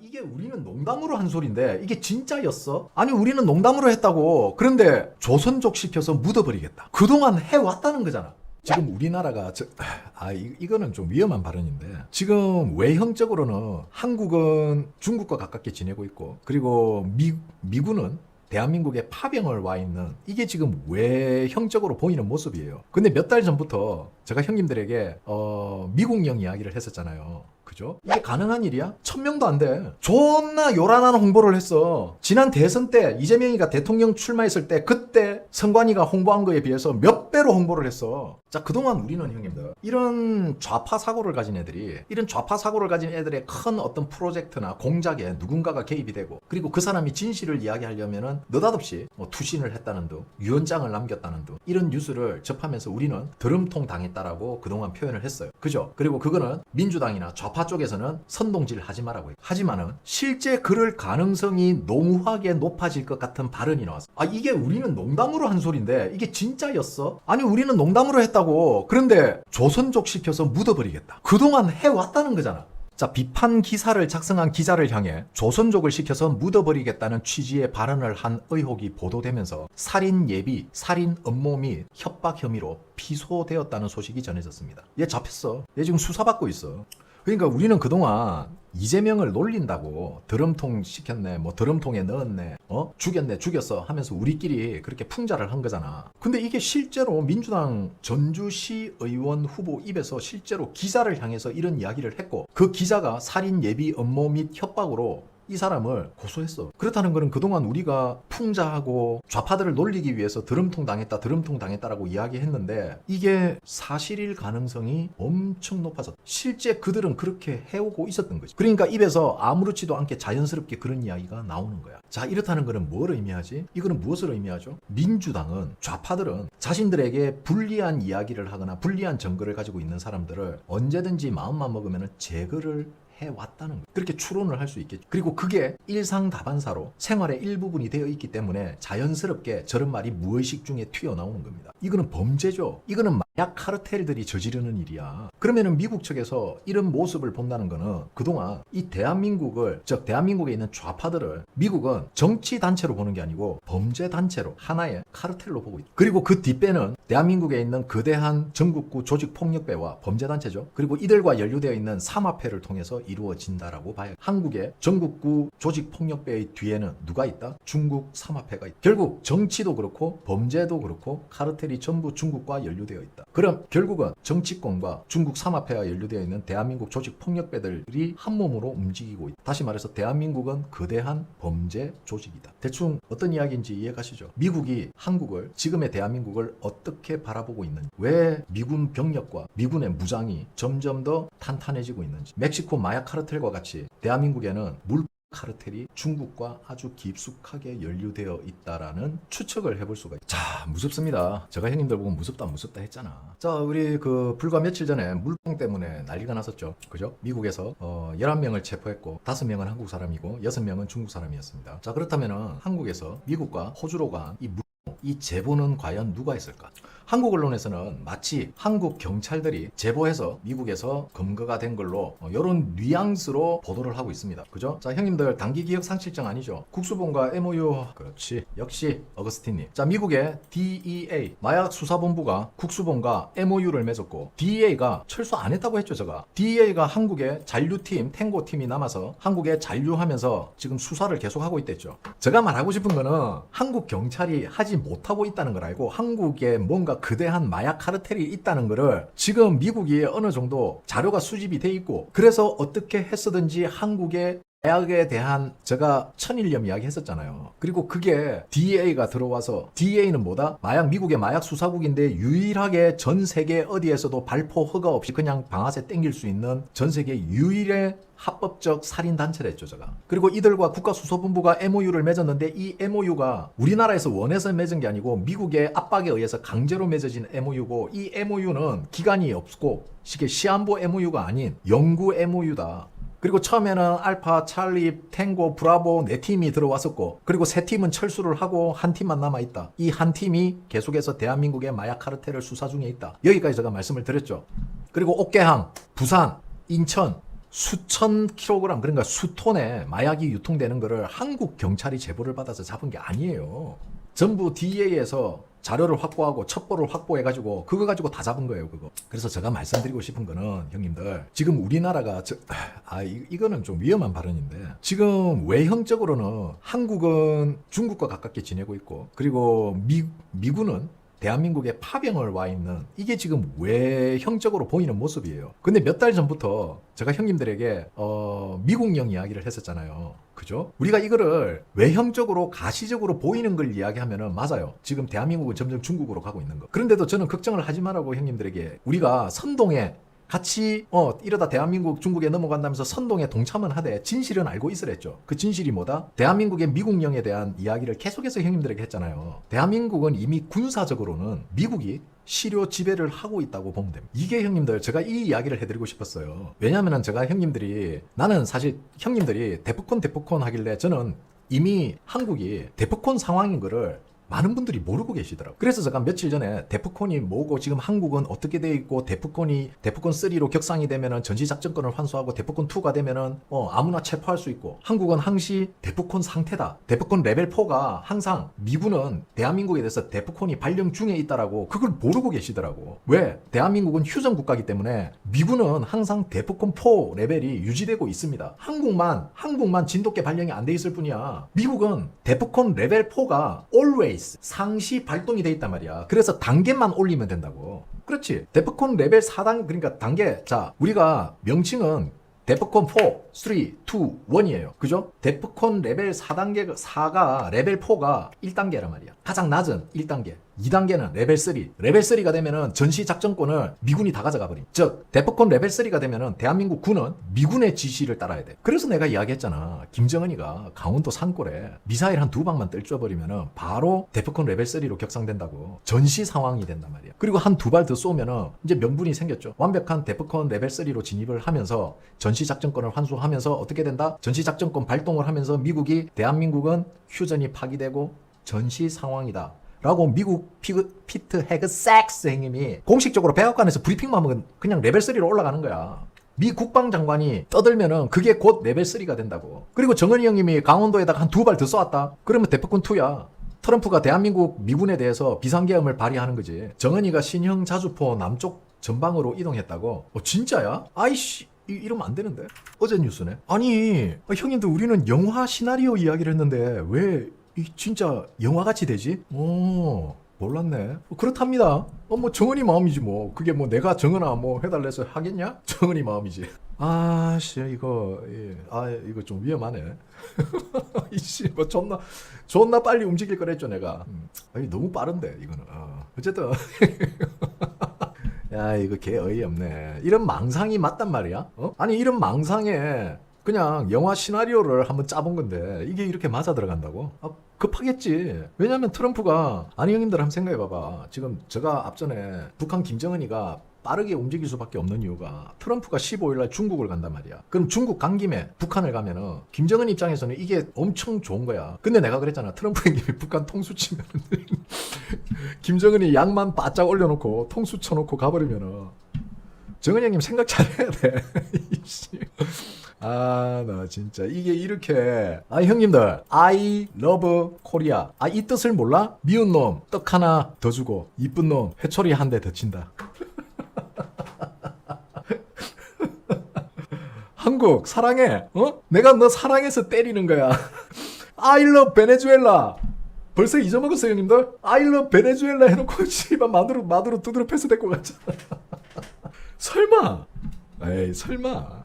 이게 우리는 농담으로 한 소린데 이게 진짜였어? 아니 우리는 농담으로 했다고. 그런데 조선족 시켜서 묻어버리겠다. 그동안 해왔다는 거잖아. 지금 우리나라가 이거는 좀 위험한 발언인데 지금 외형적으로는 한국은 중국과 가깝게 지내고 있고 그리고 미군은 대한민국에 파병을 와 있는 이게 지금 외형적으로 보이는 모습이에요. 근데 몇 달 전부터 제가 형님들에게 미국령 이야기를 했었잖아요. 그죠? 이게 가능한 일이야? 1000명도 안 돼. 존나 요란한 홍보를 했어. 지난 대선 때 이재명이가 대통령 출마했을 때 그때 선관위가 홍보한 거에 비해서 몇 배로 홍보를 했어. 자, 그동안 우리는 형님들 이런 좌파 사고를 가진 애들이 이런 좌파 사고를 가진 애들의 큰 어떤 프로젝트나 공작에 누군가가 개입이 되고 그리고 그 사람이 진실을 이야기하려면은 느닷없이 투신을 했다는 둥 유언장을 남겼다는 둥 이런 뉴스를 접하면서 우리는 드럼통 당했다라고 그동안 표현을 했어요. 그죠? 그리고 그거는 민주당이나 좌파 쪽에서는 선동질 하지 말라고 해요. 하지만은 실제 그럴 가능성이 농후하게 높아질 것 같은 발언이 나왔어. 이게 우리는 농담으로 한 소린데 이게 진짜였어? 아니 우리는 농담으로 했다고. 그런데 조선족 시켜서 묻어버리겠다. 그동안 해왔다는 거잖아. 자, 비판 기사를 작성한 기자를 향해 조선족을 시켜서 묻어버리겠다는 취지의 발언을 한 의혹이 보도되면서 살인 예비, 살인 음모 및 협박 혐의로 피소되었다는 소식이 전해졌습니다. 얘 잡혔어. 얘 지금 수사받고 있어. 그러니까 우리는 그동안 이재명을 놀린다고 드럼통 시켰네, 뭐 드럼통에 넣었네, 죽였네, 죽였어 하면서 우리끼리 그렇게 풍자를 한 거잖아. 근데 이게 실제로 민주당 전주시 의원 후보 입에서 실제로 기자를 향해서 이런 이야기를 했고 그 기자가 살인 예비 음모 및 협박으로 이 사람을 고소했어. 그렇다는 것은 그동안 우리가 풍자하고 좌파들을 놀리기 위해서 드럼통 당했다라고 이야기했는데 이게 사실일 가능성이 엄청 높아졌다. 실제 그들은 그렇게 해오고 있었던 거지. 그러니까 입에서 아무렇지도 않게 자연스럽게 그런 이야기가 나오는 거야. 자, 이렇다는 것은 뭘 의미하지? 이거는 무엇을 의미하죠? 민주당은, 좌파들은 자신들에게 불리한 이야기를 하거나 불리한 증거를 가지고 있는 사람들을 언제든지 마음만 먹으면 제거를 해왔다는 거예요. 그렇게 추론을 할 수 있겠죠. 그리고 그게 일상다반사로 생활의 일부분이 되어 있기 때문에 자연스럽게 저런 말이 무의식 중에 튀어나오는 겁니다. 이거는 범죄죠. 이거는 마약 카르텔들이 저지르는 일이야. 그러면은 미국 측에서 이런 모습을 본다는 거는 그동안 이 대한민국을, 즉 대한민국에 있는 좌파들을 미국은 정치단체로 보는 게 아니고 범죄단체로 하나의 카르텔로 보고 있다. 그리고 그 뒷배는 대한민국에 있는 거대한 전국구 조직폭력배와 범죄단체죠. 그리고 이들과 연루되어 있는 삼합회를 통해서 이루어진다라고 봐요. 한국의 전국구 조직폭력배의 뒤에는 누가 있다? 중국 삼합회가 있다. 결국 정치도 그렇고 범죄도 그렇고 카르텔이 전부 중국과 연루되어 있다. 그럼 결국은 정치권과 중국 삼합회와 연루되어 있는 대한민국 조직폭력배들이 한 몸으로 움직이고 있다. 다시 말해서 대한민국은 거대한 범죄 조직이다. 대충 어떤 이야기인지 이해가시죠? 미국이 한국을, 지금의 대한민국을 어떻게 바라보고 있는지, 왜 미군 병력과 미군의 무장이 점점 더 탄탄해지고 있는지, 멕시코 마약 카르텔과 같이 대한민국에는 물 카르텔이 중국과 아주 깊숙하게 연루되어 있다라는 추측을 해볼 수가 있죠. 자, 무섭습니다. 제가 형님들 보고 무섭다 했잖아. 자, 우리 불과 며칠 전에 물병 때문에 난리가 났었죠. 그죠? 미국에서 11명을 체포했고 5명은 한국 사람이고 6명은 중국 사람이었습니다. 자, 그렇다면은 한국에서 미국과 호주로 간 이 제보는 과연 누가 했을까? 한국 언론에서는 마치 한국 경찰들이 제보해서 미국에서 검거가 된 걸로 이런 뉘앙스로 보도를 하고 있습니다. 그죠? 자, 형님들 단기 기억 상실증 아니죠? 국수본과 MOU, 그렇지, 역시 어거스틴님. 자, 미국의 DEA 마약 수사본부가 국수본과 MOU를 맺었고 DEA가 철수 안 했다고 했죠. 제가 DEA가 한국의 잔류팀, 탱고팀이 남아서 한국에 잔류하면서 지금 수사를 계속하고 있댔죠. 제가 말하고 싶은 거는 한국 경찰이 하지 못하고 있다는 걸 알고 한국에 뭔가 거대한 마약 카르텔이 있다는 거를 지금 미국이 어느 정도 자료가 수집이 돼 있고, 그래서 어떻게 했어든지 한국의 마약에 대한 제가 천일염 이야기 했었잖아요. 그리고 그게 DEA가 들어와서, DEA는 뭐다? 미국의 마약 수사국인데 유일하게 전 세계 어디에서도 발포 허가 없이 그냥 방아쇠 땡길 수 있는 전 세계 유일의 합법적 살인단체를 했죠, 제가. 그리고 이들과 국가수사본부가 MOU를 맺었는데 이 MOU가 우리나라에서 원해서 맺은 게 아니고 미국의 압박에 의해서 강제로 맺어진 MOU고, 이 MOU는 기간이 없고 이게 시한부 MOU가 아닌 영구 MOU다. 그리고 처음에는 알파, 찰리, 탱고, 브라보 4팀이 들어왔었고, 그리고 3팀은 철수를 하고 한 팀만 남아있다. 이 한 팀이 계속해서 대한민국의 마약 카르텔을 수사 중에 있다. 여기까지 제가 말씀을 드렸죠. 그리고 옥계항, 부산, 인천, 수천 킬로그램 그러니까 수톤의 마약이 유통되는 거를 한국 경찰이 제보를 받아서 잡은 게 아니에요. 전부 DEA에서 자료를 확보하고 첩보를 확보해가지고 그거 가지고 다 잡은 거예요, 그거. 그래서 제가 말씀드리고 싶은 거는 형님들, 지금 우리나라가 이거는 좀 위험한 발언인데, 지금 외형적으로는 한국은 중국과 가깝게 지내고 있고, 그리고 미군은 대한민국에 파병을 와 있는, 이게 지금 외형적으로 보이는 모습이에요. 근데 몇 달 전부터 제가 형님들에게 미국령 이야기를 했었잖아요. 그죠? 우리가 이거를 외형적으로 가시적으로 보이는 걸 이야기하면은 맞아요. 지금 대한민국은 점점 중국으로 가고 있는 거. 그런데도 저는 걱정을 하지 말라고 형님들에게, 우리가 선동에 같이 이러다 대한민국 중국에 넘어간다면서 선동에 동참은 하되 진실은 알고 있으랬죠. 그 진실이 뭐다? 대한민국의 미국령에 대한 이야기를 계속해서 형님들에게 했잖아요. 대한민국은 이미 군사적으로는 미국이 시료 지배를 하고 있다고 보면 됩니다. 이게 형님들, 제가 이 이야기를 해드리고 싶었어요. 왜냐하면 제가 나는 사실 형님들이 데프콘 하길래 저는 이미 한국이 데프콘 상황인 거를 많은 분들이 모르고 계시더라고요. 그래서 제가 며칠 전에 데프콘이 뭐고 지금 한국은 어떻게 돼 있고, 데프콘 3로 격상이 되면은 전시작전권을 환수하고 데프콘 2가 되면은 아무나 체포할 수 있고, 한국은 항시 데프콘 상태다. 데프콘 레벨 4가 항상 미군은 대한민국에 대해서 데프콘이 발령 중에 있다라고, 그걸 모르고 계시더라고. 왜? 대한민국은 휴전 국가이기 때문에 미군은 항상 데프콘 4 레벨이 유지되고 있습니다. 한국만 진돗개 발령이 안 돼 있을 뿐이야. 미국은 데프콘 레벨 4가 always 상시 발동이 돼 있단 말이야. 그래서 단계만 올리면 된다고. 그렇지. 데프콘 레벨 4단, 그러니까 단계. 자, 우리가 명칭은 데프콘 4, 3, 2, 1이에요. 그죠? 데프콘 레벨 4가 레벨 4가 1단계란 말이야. 가장 낮은 1단계. 2단계는 레벨 3. 레벨 3가 되면은 전시 작전권을 미군이 다 가져가 버림. 즉, 데프콘 레벨 3가 되면은 대한민국 군은 미군의 지시를 따라야 돼. 그래서 내가 이야기했잖아. 김정은이가 강원도 산골에 미사일 한 2방만 떨쳐버리면은 바로 데프콘 레벨 3로 격상된다고. 전시 상황이 된단 말이야. 그리고 한 2발 더 쏘면은 이제 명분이 생겼죠. 완벽한 데프콘 레벨 3로 진입을 하면서 전시 작전권을 환수하면서 어떻게 된다? 전시 작전권 발동을 하면서 미국이 대한민국은 휴전이 파기되고 전시 상황이다 라고 미국 피트 헤그삭스 형님이 공식적으로 백악관에서 브리핑만 하면 그냥 레벨 3로 올라가는 거야. 미 국방장관이 떠들면은 그게 곧 레벨 3가 된다고. 그리고 정은희 형님이 강원도에다가 한 2발 더 쏘았다? 그러면 데프콘 2야. 트럼프가 대한민국 미군에 대해서 비상계엄을 발휘하는 거지. 정은희가 신형 자주포 남쪽 전방으로 이동했다고? 진짜야? 아이씨, 이러면 안 되는데. 어제 뉴스네. 아니, 형님들, 우리는 영화 시나리오 이야기를 했는데 왜 진짜 영화같이 되지? 몰랐네. 그렇답니다. 뭐 정은이 마음이지 뭐. 그게 뭐 내가 정은아 뭐 해달래서 하겠냐? 정은이 마음이지. 아씨, 이거 좀 위험하네. 이씨, 뭐 존나 빨리 움직일 거랬죠 내가. 아니, 너무 빠른데 이거는. 어쨌든. 야, 이거 개 어이없네. 이런 망상이 맞단 말이야? 아니, 이런 망상에 그냥 영화 시나리오를 한번 짜본 건데 이게 이렇게 맞아 들어간다고? 급하겠지. 왜냐면 트럼프가, 아니 형님들 한번 생각해봐봐. 지금 제가 앞전에 북한 김정은이가 빠르게 움직일 수밖에 없는 이유가, 트럼프가 15일날 중국을 간단 말이야. 그럼 중국 간 김에 북한을 가면은 김정은 입장에서는 이게 엄청 좋은 거야. 근데 내가 그랬잖아. 트럼프 형님이 북한 통수 치면 김정은이 양만 바짝 올려놓고 통수 쳐놓고 가버리면은 정은 형님 생각 잘해야 돼. 나 진짜 이게 이렇게. 형님들, I love Korea. 이 뜻을 몰라? 미운 놈 떡 하나 더 주고 이쁜 놈 회초리 한 대 더 친다. 한국 사랑해. 내가 너 사랑해서 때리는 거야. I love 베네수엘라. 벌써 잊어먹었어요 형님들? I love 베네수엘라 해놓고 씨발 마두로 두드러 패스 데리고 갔잖아. 설마. 에이, 설마.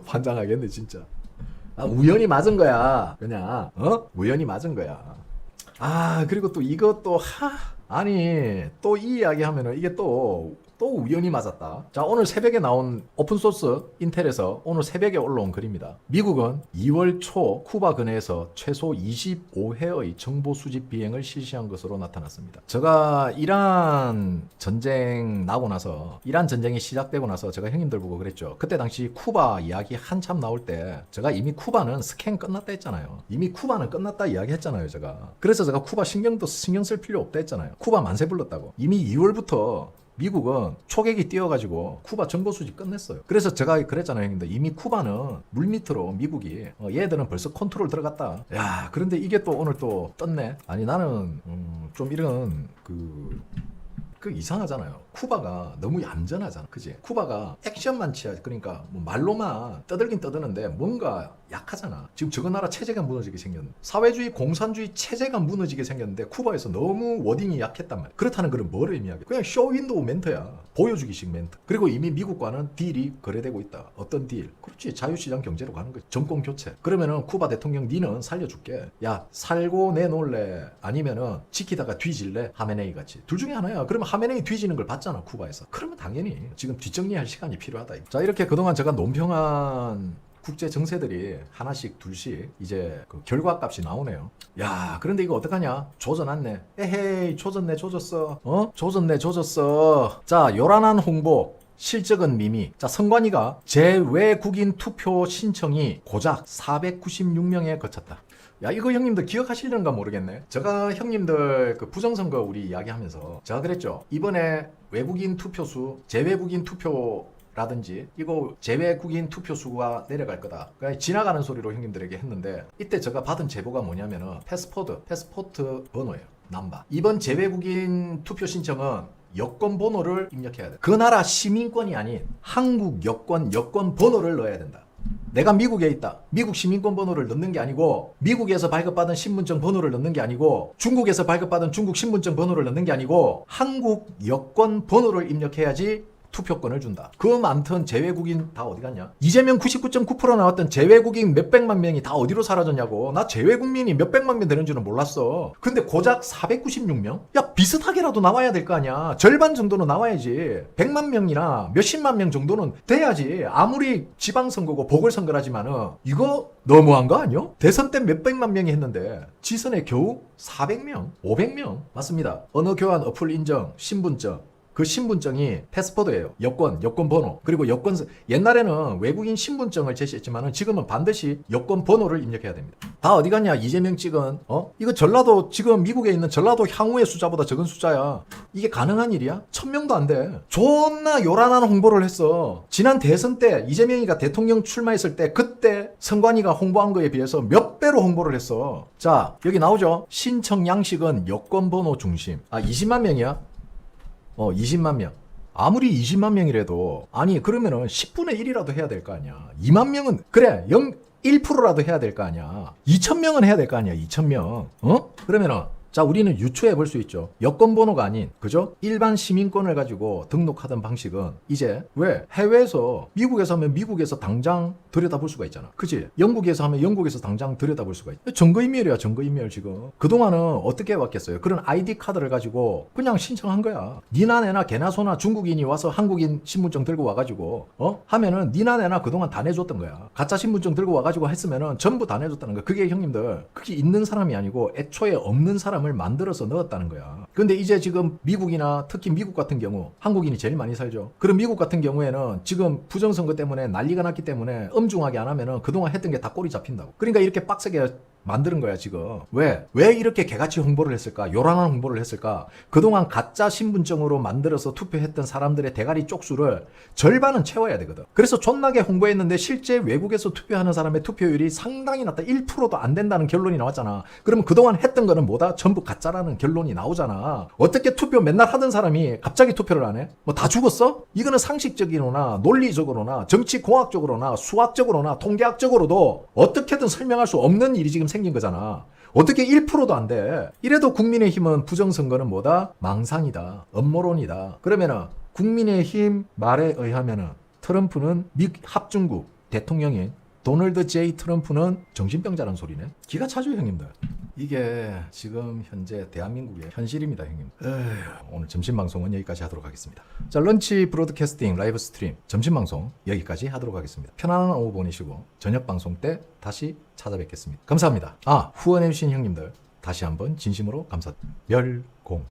환장하겠네 진짜. 우연히 맞은 거야 그냥. 우연히 맞은 거야. 그리고 또 이것도 아니 또 이 이야기 하면은 이게 또 우연히 맞았다. 자, 오늘 새벽에 나온 오픈소스 인텔에서 오늘 새벽에 올라온 글입니다. 미국은 2월 초 쿠바 근해에서 최소 25회의 정보 수집 비행을 실시한 것으로 나타났습니다. 제가 이란 전쟁 나고 나서, 이란 전쟁이 시작되고 나서 제가 형님들 보고 그랬죠. 그때 당시 쿠바 이야기 한참 나올 때 제가 이미 쿠바는 스캔 끝났다 했잖아요. 이미 쿠바는 끝났다 이야기 했잖아요 제가. 그래서 제가 쿠바 신경 쓸 필요 없다 했잖아요. 쿠바 만세 불렀다고. 이미 2월부터 미국은 초계기 띄워가지고 쿠바 정보 수집 끝냈어요. 그래서 제가 그랬잖아요, 형님들. 이미 쿠바는 물밑으로 미국이 얘들은 벌써 컨트롤 들어갔다. 야, 그런데 이게 또 오늘 또 떴네. 아니 나는 좀 이런 그 이상하잖아요. 쿠바가 너무 얌전하잖아. 그지? 쿠바가 액션만 취하지. 그러니까 뭐 말로만 떠들긴 떠드는데 뭔가 약하잖아. 지금 저거 나라 체제가 무너지게 생겼는데, 사회주의 공산주의 체제가 무너지게 생겼는데 쿠바에서 너무 워딩이 약했단 말이야. 그렇다는 것은 뭐를 의미하게? 그냥 쇼윈도우 멘트야. 보여주기식 멘트. 그리고 이미 미국과는 딜이 거래되고 있다. 어떤 딜? 그렇지. 자유시장 경제로 가는 거지. 정권 교체. 그러면은 쿠바 대통령 니는 살려줄게. 야, 살고 내놓을래? 아니면은 지키다가 뒤질래? 하메네이 같이. 둘 중에 하나야. 그러면 하메네이 뒤지는 걸 봤잖아, 쿠바에서. 그러면 당연히 지금 뒷정리할 시간이 필요하다. 자, 이렇게 그동안 제가 논평한 국제 정세들이 하나씩 둘씩 이제 그 결과값이 나오네요. 야, 그런데 이거 어떡하냐? 조져놨네. 에헤이, 조졌어. 조졌어. 자, 요란한 홍보. 실적은 미미. 자, 선관위가 재외국인 투표 신청이 고작 496명에 거쳤다. 야, 이거 형님들 기억하시려는가 모르겠네. 제가 형님들 그 부정선거 우리 이야기하면서 제가 그랬죠. 이번에 외국인 투표수, 재외국인 투표라든지 이거 재외국인 투표수가 내려갈 거다. 그러니까 지나가는 소리로 형님들에게 했는데, 이때 제가 받은 제보가 뭐냐면은 패스포트 번호예요. 남바. 이번 재외국인 투표 신청은 여권 번호를 입력해야 돼. 그 나라 시민권이 아닌 한국 여권 번호를 넣어야 된다. 내가 미국에 있다. 미국 시민권 번호를 넣는 게 아니고, 미국에서 발급받은 신분증 번호를 넣는 게 아니고, 중국에서 발급받은 중국 신분증 번호를 넣는 게 아니고, 한국 여권 번호를 입력해야지 투표권을 준다. 그 많던 재외국인 다 어디 갔냐? 이재명 99.9% 나왔던 재외국인 몇백만 명이 다 어디로 사라졌냐고. 나 재외국민이 몇백만 명 되는 줄은 몰랐어. 근데 고작 496명? 야, 비슷하게라도 나와야 될 거 아니야. 절반 정도는 나와야지. 100만 명이나 몇십만 명 정도는 돼야지. 아무리 지방선거고 보궐선거라지만은 이거 너무한 거 아니야? 대선 때 몇백만 명이 했는데 지선에 겨우 400명, 500명. 맞습니다. 언어 교환 어플 인정, 신분증. 그 신분증이 패스포드예요. 여권 번호. 그리고 옛날에는 외국인 신분증을 제시했지만은 지금은 반드시 여권 번호를 입력해야 됩니다. 다 어디 갔냐? 이재명 찍은, 이거 전라도, 지금 미국에 있는 전라도 향후의 숫자보다 적은 숫자야. 이게 가능한 일이야? 1000명도 안 돼. 존나 요란한 홍보를 했어. 지난 대선 때 이재명이가 대통령 출마했을 때 그때 선관위가 홍보한 거에 비해서 몇 배로 홍보를 했어. 자, 여기 나오죠? 신청 양식은 여권 번호 중심. 20만 명이야? 20만 명. 아무리 20만 명이라도, 아니, 그러면은 10분의 1이라도 해야 될 거 아니야. 2만 명은, 그래, 1%라도 해야 될 거 아니야. 2,000명은 해야 될 거 아니야, 2,000명. 그러면은, 자, 우리는 유추해 볼 수 있죠. 여권 번호가 아닌, 그죠? 일반 시민권을 가지고 등록하던 방식은 이제 왜 해외에서, 미국에서 하면 미국에서 당장 들여다볼 수가 있잖아. 그치? 영국에서 하면 영국에서 당장 들여다볼 수가 있어. 증거인멸이야, 증거인멸 지금. 그동안은 어떻게 해왔겠어요? 그런 아이디 카드를 가지고 그냥 신청한 거야. 니나 내나 개나 소나 중국인이 와서 한국인 신분증 들고 와가지고 하면은 니나 내나 그동안 다 내줬던 거야. 가짜 신분증 들고 와가지고 했으면은 전부 다 내줬다는 거야. 그게 형님들, 그게 있는 사람이 아니고 애초에 없는 사람을 만들어서 넣었다는 거야. 근데 이제 지금 미국이나 특히 미국 같은 경우, 한국인이 제일 많이 살죠. 그럼 미국 같은 경우에는 지금 부정선거 때문에 난리가 났기 때문에 엄중하게 안 하면은 그동안 했던 게 다 꼬리 잡힌다고. 그러니까 이렇게 빡세게 만드는 거야 지금. 왜 이렇게 개같이 홍보를 했을까? 요란한 홍보를 했을까? 그동안 가짜 신분증으로 만들어서 투표했던 사람들의 대가리 쪽수를 절반은 채워야 되거든. 그래서 존나게 홍보했는데 실제 외국에서 투표하는 사람의 투표율이 상당히 낮다. 1%도 안 된다는 결론이 나왔잖아. 그러면 그동안 했던 거는 뭐다? 전부 가짜라는 결론이 나오잖아. 어떻게 투표 맨날 하던 사람이 갑자기 투표를 안 해? 뭐 다 죽었어? 이거는 상식적이로나 논리적으로나 정치공학적으로나 수학적으로나 통계학적으로도 어떻게든 설명할 수 없는 일이 지금 생긴 거잖아. 어떻게 1%도 안 돼? 이래도 국민의힘은 부정선거는 뭐다? 망상이다. 음모론이다. 그러면은 국민의힘 말에 의하면은 트럼프는 합중국 대통령인 도널드 J 트럼프는 정신병자라는 소리네. 기가 차죠 형님들. 이게 지금 현재 대한민국의 현실입니다 형님. 오늘 점심방송은 여기까지 하도록 하겠습니다. 자, 런치 브로드캐스팅 라이브 스트림 점심방송 여기까지 하도록 하겠습니다. 편안한 오후 보내시고 저녁방송 때 다시 찾아뵙겠습니다. 감사합니다. 후원해주신 형님들 다시 한번 진심으로 감사드립니다. 멸공.